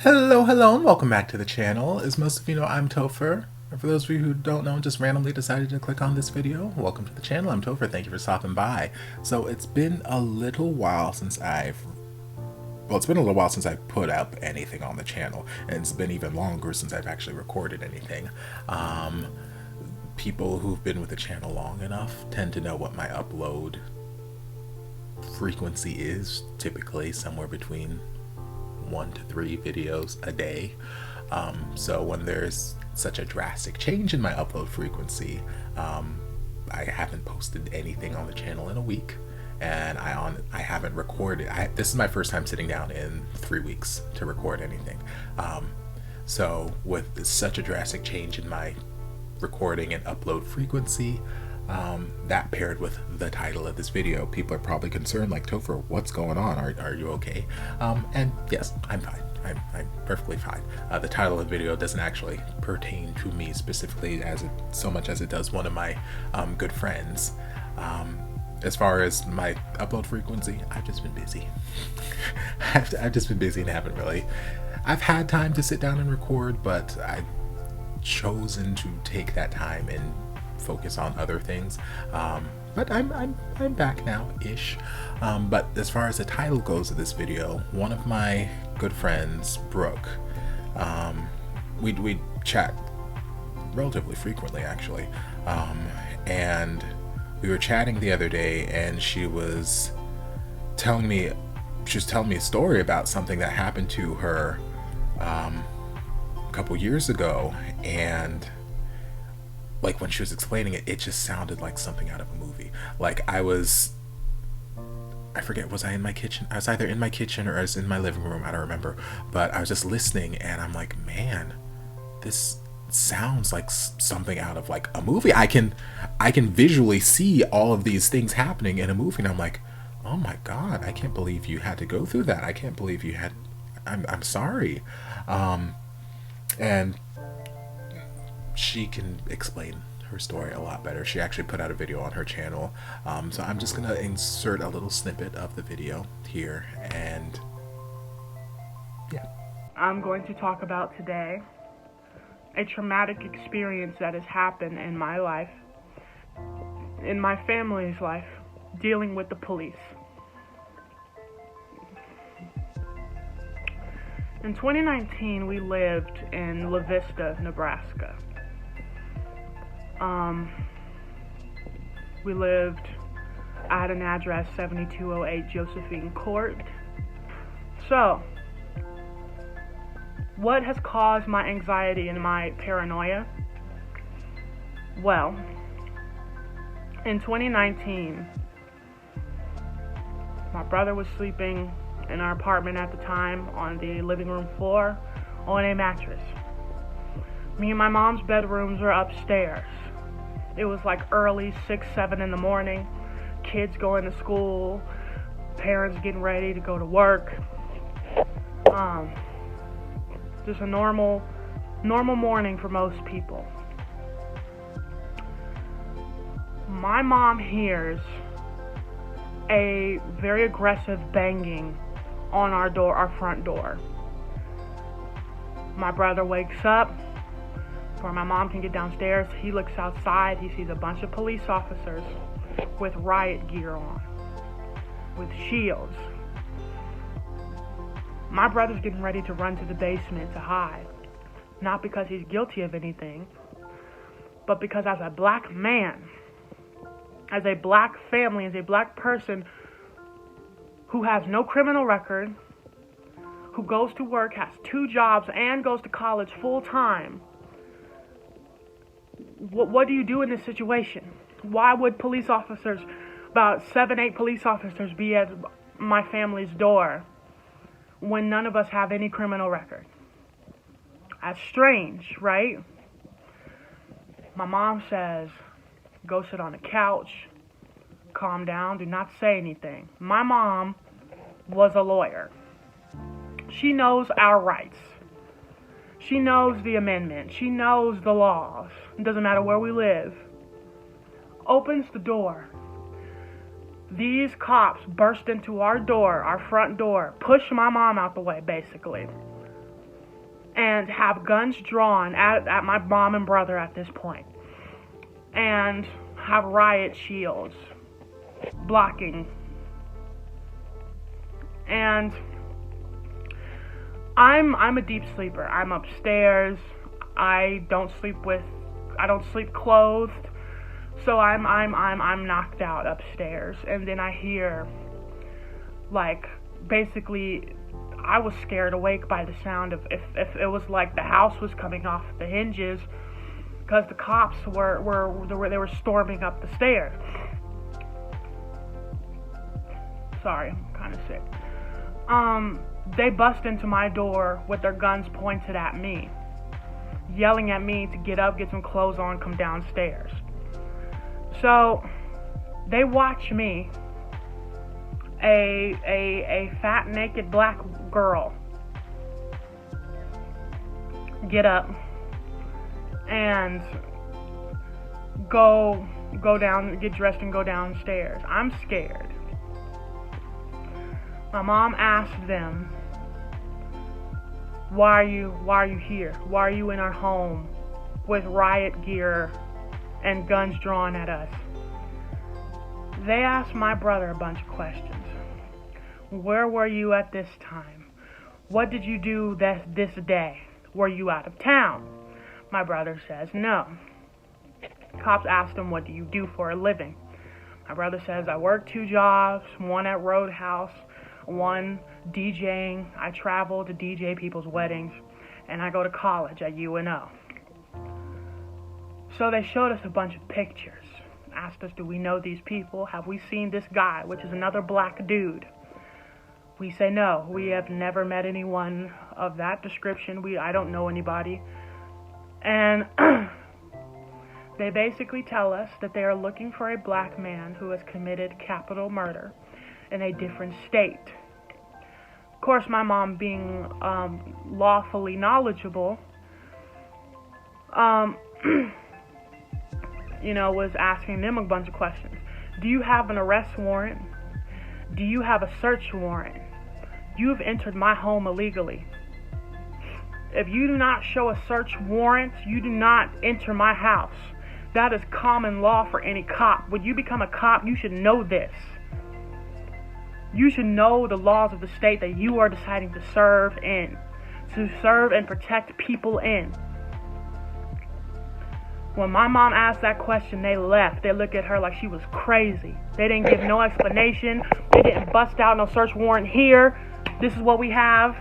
Hello, and welcome back to the channel. As most of you know, I'm Topher. And for those of you who don't know and just randomly decided to click on this video, welcome to the channel. I'm Topher. Thank you for stopping by. So it's been a little while since I've put up anything on the channel, and it's been even longer since I've actually recorded anything. People who've been with the channel long enough tend to know what my upload frequency is, typically somewhere between 1 to 3 videos a day. So when there's such a drastic change in my upload frequency, I haven't posted anything on the channel in a week, and I haven't recorded. This is my first time sitting down in 3 weeks to record anything. So with such a drastic change in my recording and upload frequency, that paired with the title of this video, people are probably concerned, like, Topher, what's going on? Are you okay? And yes, I'm fine. I'm perfectly fine. The title of the video doesn't actually pertain to me specifically so much as it does one of my good friends. As far as my upload frequency, I've just been busy. I've just been busy and haven't really. I've had time to sit down and record, but I've chosen to take that time and focus on other things. But I'm back now ish. But as far as the title goes of this video, one of my good friends, Brooke, we chat relatively frequently actually, and we were chatting the other day, and she was telling me a story about something that happened to her a couple years ago, and like when she was explaining it, it just sounded like something out of a movie. Like I forget, was I in my kitchen? I was either in my kitchen or I was in my living room, I don't remember. But I was just listening, and I'm like, man, this sounds like something out of like a movie. I can visually see all of these things happening in a movie, and I'm like, oh my God, I can't believe you had to go through that. I can't believe you had, I'm sorry. And she can explain her story a lot better. She actually put out a video on her channel, so I'm just gonna insert a little snippet of the video here, and yeah. I'm going to talk about today a traumatic experience that has happened in my life, in my family's life, dealing with the police. In 2019, we lived in La Vista, Nebraska. We lived at an address 7208 Josephine Court. So, what has caused my anxiety and my paranoia? Well, in 2019, my brother was sleeping in our apartment at the time on the living room floor on a mattress. Me and my mom's bedrooms were upstairs. It was like early 6, 7 in the morning. Kids going to school, parents getting ready to go to work. Just a normal morning for most people. My mom hears a very aggressive banging on our door, our front door. My brother wakes up. Before my mom can get downstairs, he looks outside. He sees a bunch of police officers with riot gear on, with shields. My brother's getting ready to run to the basement to hide. Not because he's guilty of anything, but because as a black man, as a black family, as a black person who has no criminal record, who goes to work, has 2 jobs, and goes to college full time, what do you do in this situation? Why would police officers, about 7, 8 police officers, be at my family's door when none of us have any criminal record? That's strange, right? My mom says, go sit on the couch, calm down, do not say anything. My mom was a lawyer. She knows our rights. She knows the amendment. She knows the laws. It doesn't matter where we live. Opens the door. These cops burst into our door, our front door, push my mom out the way, basically. and have guns drawn at my mom and brother at this point, and have riot shields blocking. And I'm a deep sleeper. I'm upstairs. I don't sleep clothed. So I'm knocked out upstairs, and then I hear, like, basically, I was scared awake by the sound of, if it was like the house was coming off the hinges, because the cops were storming up the stairs. Sorry, I'm kind of sick. They bust into my door with their guns pointed at me, yelling at me to get up, get some clothes on, come downstairs. So they watch me, a fat, naked black girl, get up and go down, get dressed and go downstairs. I'm scared. My mom asked them, why are you here? Why are you in our home with riot gear and guns drawn at us? They asked my brother a bunch of questions. Where were you at this time? What did you do this day? Were you out of town? My brother says no. Cops asked him, what do you do for a living? My brother says, I work 2 jobs, one at Roadhouse, one DJing. I travel to DJ people's weddings, and I go to college at UNO. So they showed us a bunch of pictures, asked us, do we know these people? Have we seen this guy, which is another black dude? We say no, we have never met anyone of that description. I don't know anybody. And they basically tell us that they are looking for a black man who has committed capital murder in a different state. Of course, my mom, being lawfully knowledgeable, was asking them a bunch of questions. Do you have an arrest warrant? Do you have a search warrant? You've entered my home illegally. If you do not show a search warrant, you do not enter my house. That is common law for any cop. When you become a cop, you should know this. You should know the laws of the state that you are deciding to serve in, to serve and protect people in. When my mom asked that question, they left. They looked at her like she was crazy. They didn't give no explanation. They didn't bust out no search warrant here. This is what we have.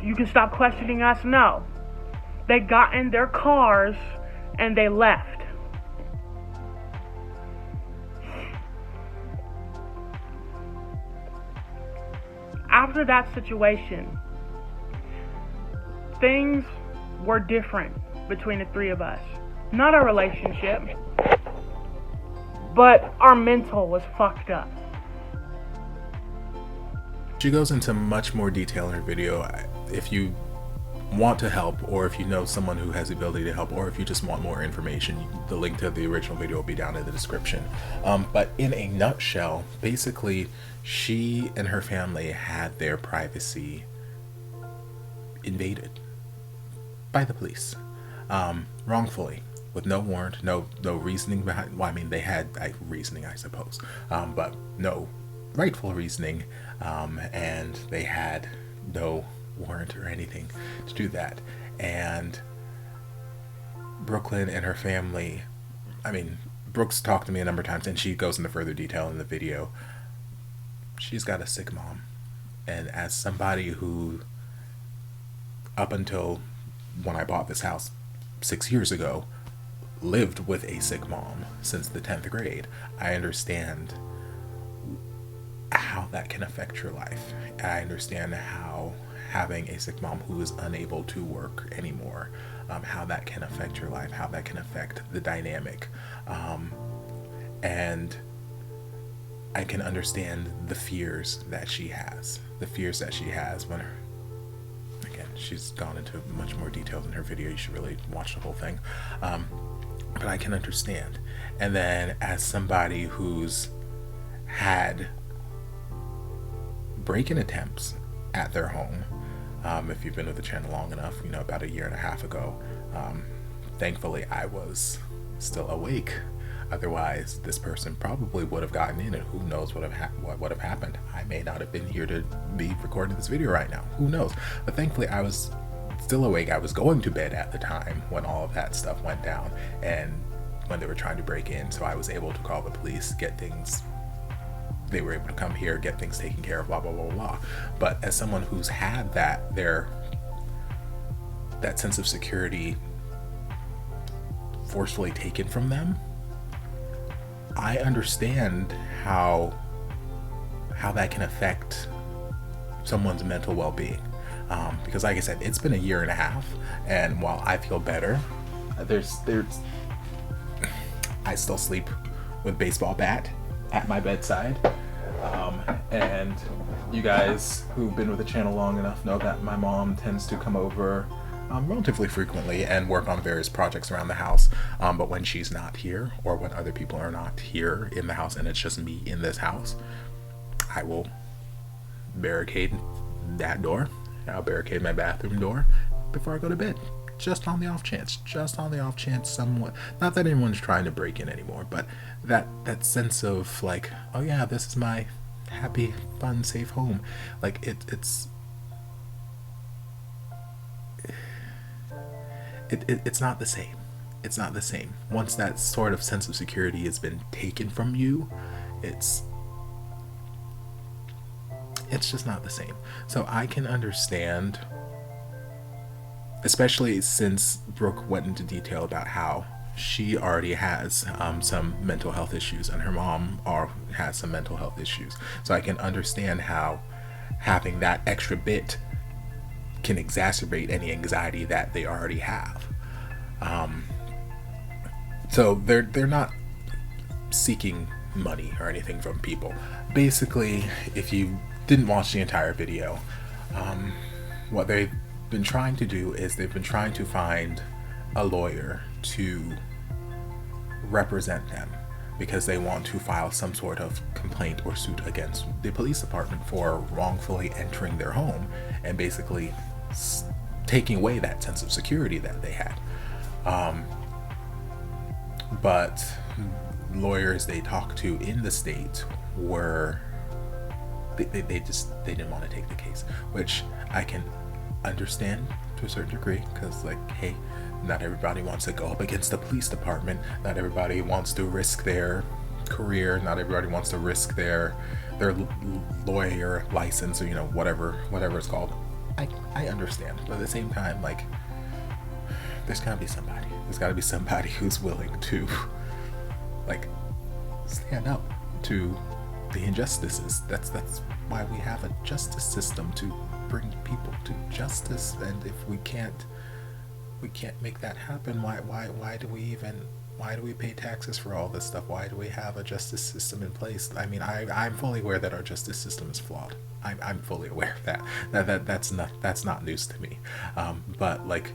You can stop questioning us. No. They got in their cars and they left. After that situation, things were different between the 3 of us. Not our relationship, but our mental was fucked up. She goes into much more detail in her video. If you want to help, or if you know someone who has the ability to help, or if you just want more information, the link to the original video will be down in the description. But in a nutshell, basically, she and her family had their privacy invaded by the police, wrongfully, with no warrant, no reasoning behind. Well, I mean, they had reasoning, I suppose, but no rightful reasoning, and they had no warrant or anything to do that. And Brooklyn and her family, I mean, Brooks talked to me a number of times, and she goes into further detail in the video. She's got a sick mom, and as somebody who, up until when I bought this house 6 years ago, lived with a sick mom since the 10th grade, I understand how that can affect your life. I understand how having a sick mom who is unable to work anymore, how that can affect your life, how that can affect the dynamic. And I can understand the fears that she has when again, she's gone into much more detail in her video. You should really watch the whole thing. But I can understand. And then as somebody who's had break-in attempts at their home, If you've been with the channel long enough, you know, about a year and a half ago, thankfully I was still awake. Otherwise, this person probably would have gotten in, and who knows what would have happened. I may not have been here to be recording this video right now. Who knows? But thankfully, I was still awake. I was going to bed at the time when all of that stuff went down, and when they were trying to break in. So I was able to call the police, get things. They were able to come here, get things taken care of, blah blah blah blah. But as someone who's had that sense of security forcefully taken from them, I understand how that can affect someone's mental well-being. Because like I said, it's been a year and a half, and while I feel better, I still sleep with baseball bat at my bedside. And you guys who've been with the channel long enough know that my mom tends to come over relatively frequently and work on various projects around the house. But when she's not here, or when other people are not here in the house and it's just me in this house, I will barricade that door. I'll barricade my bathroom door before I go to bed. Just on the off chance someone, not that anyone's trying to break in anymore, but that sense of like, oh yeah, this is my happy, fun, safe home. Like it's not the same. It's not the same. Once that sort of sense of security has been taken from you, it's just not the same. So I can understand, especially since Brooke went into detail about how she already has some mental health issues, and her mom has some mental health issues. So I can understand how having that extra bit can exacerbate any anxiety that they already have. So they're not seeking money or anything from people. Basically, if you didn't watch the entire video, what they've been trying to do is they've been trying to find a lawyer to represent them, because they want to file some sort of complaint or suit against the police department for wrongfully entering their home and basically taking away that sense of security that they had. But lawyers they talked to in the state were they didn't want to take the case, which I can understand to a certain degree, because like, hey, not everybody wants to go up against the police department, not everybody wants to risk their career, not everybody wants to risk their lawyer license, or you know, whatever it's called. I understand, but at the same time, like, there's got to be somebody who's willing to like stand up to the injustices. That's why we have a justice system, to bring people to justice. And if we can't make that happen, why do we pay taxes for all this stuff? Why do we have a justice system in place? I mean, I'm fully aware that our justice system is flawed. I'm fully aware of that. That's not news to me. But like,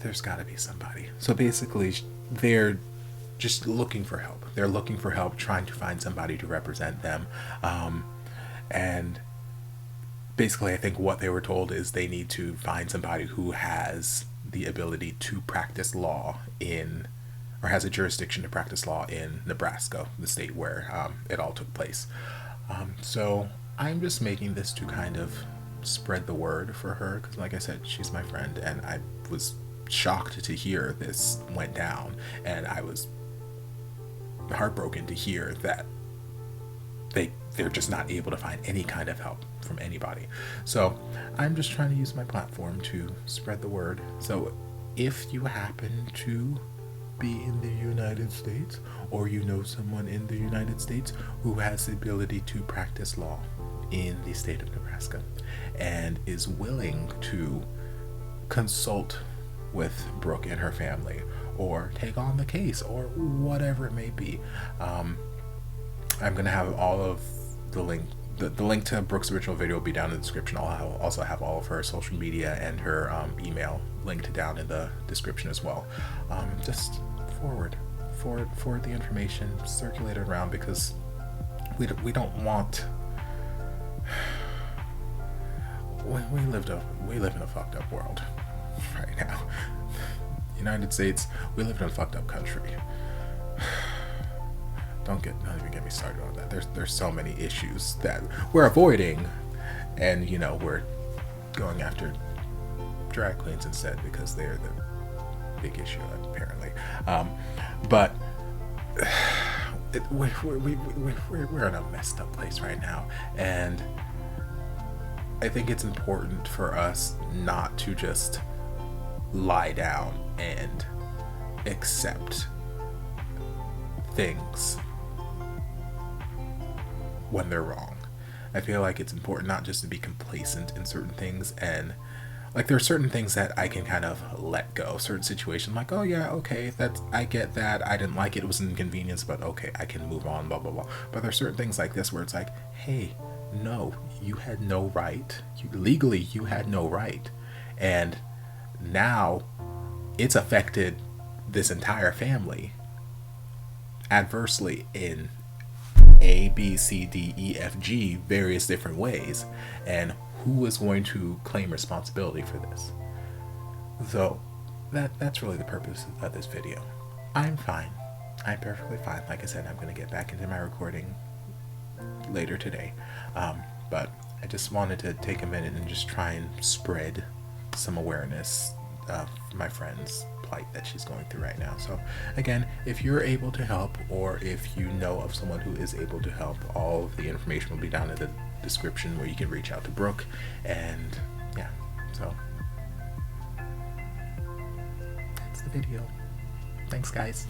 there's got to be somebody. So basically, they're just looking for help. They're looking for help, trying to find somebody to represent them. And basically, I think what they were told is they need to find somebody who has the ability to practice law or has a jurisdiction to practice law in Nebraska, the state where it all took place. So I'm just making this to kind of spread the word for her, because like I said, she's my friend, and I was shocked to hear this went down, and I was heartbroken to hear that they're just not able to find any kind of help from anybody. So I'm just trying to use my platform to spread the word. So if you happen to be in the United States, or you know someone in the United States who has the ability to practice law in the state of Nebraska and is willing to consult with Brooke and her family, or take on the case, or whatever it may be, I'm going to have all of the link to Brooke's original video will be down in the description. I'll also have all of her social media and her email linked down in the description as well. Just forward the information, circulate it around, because we don't want we live in a fucked up world right now. United States, we live in a fucked up country. Don't even get me started on that. There's so many issues that we're avoiding, and we're going after drag queens instead because they're the big issue apparently. But we're in a messed up place right now, and I think it's important for us not to just lie down and accept things when they're wrong. I feel like it's important not just to be complacent in certain things, and like there are certain things that I can kind of let go, certain situations like, oh yeah, okay, I get that, I didn't like it, it was an inconvenience, but okay, I can move on, blah blah blah. But there's certain things like this where it's like, hey, no, you had no right, legally you had no right, and now it's affected this entire family adversely in A, B, C, D, E, F, G, various different ways, and who is going to claim responsibility for this? So that's really the purpose of this video. I'm fine. I'm perfectly fine. Like I said, I'm going to get back into my recording later today, but I just wanted to take a minute and just try and spread some awareness of my friend's plight that she's going through right now. So again, if you're able to help, or if you know of someone who is able to help, all of the information will be down in the description where you can reach out to Brooke. And yeah, so that's the video. Thanks guys.